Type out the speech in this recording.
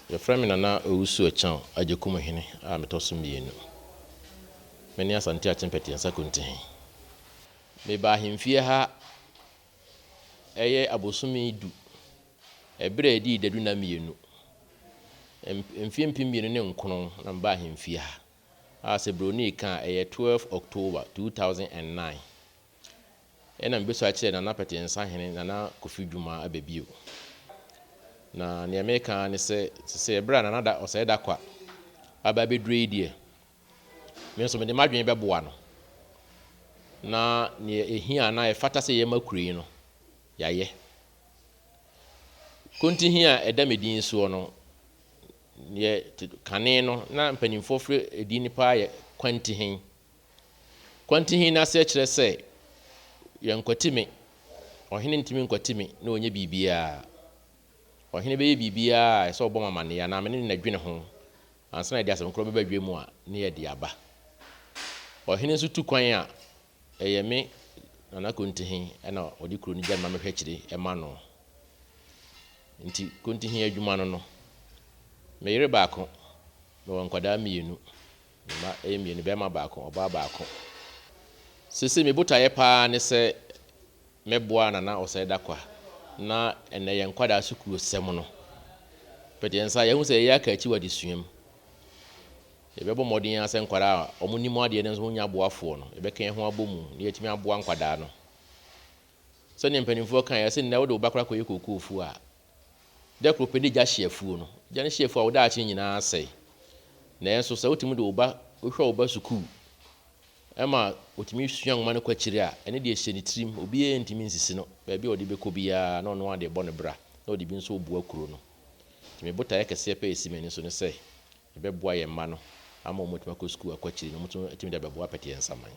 Your friend Nana Owusu Echan Ajekum Hene a metoso mienu. Many asante achempeti ansa kuntin. Me ba hemfie ha eye abosumi du. Ebre edi dedu na mienu. Mfie mpim mienu ne nkono na mba hemfie ha. A se broni kan eye 12 October 2009. Ena mbeso a kire Nana peti ansa hene Nana Kofi Dwuma abebio. Na ne America ne se ebra na nada oseda kwa aba bedre die me so me de madwen beboa no na ne ehia na e fata se ye makuri no yaye konti hia eda medin so no ne kane no na mpanimfo fre edi nipa ye kwanti hin na se kire se ye nkwatime ohene ntimi nkwatime na onye bibia ohene be bibia e so obo mamane ya na me ne dwene ho ansa na dia asem kro be badwe mu a ne ye dia ba ohene so tu kwan a eye me Nana Kontihin na odi kro ni gyanma me hwekire e ma no nti Kontihin adwuma no me yire baako me won kwada mienu ma mienu be ma baako oba baako sese me botaye pa ne se meboa Nana Oseda kwa na ene ye nkwada sukuru sem no pete ensa ye hu se ye aka achi wadi suam e bebo modin ase nkwada omunimo ade ne nso nya boafo no e be kan ho abomu ne yetimi aboa nkwada no so ne mpanimfo kan ya se ne wo de obakra koye kokofu a de kro pedi gya hyeafuo no gya ne hyeafuo a wo da achi nyina ase na enso se wotimi de oba wo hwe oba sukuru ema otimi suan ma no kwachire a ene de ehye ne trim obi e ntimi nsisi no ba bi odi beko bia na ono ade bo ne bra na odi bi nso obu akuro no timi bota ye kese pe esimeni so ne se ebe boa ye ma no ama omotima ko sukuru akwachire no mutu etimi de beboa pete ensaman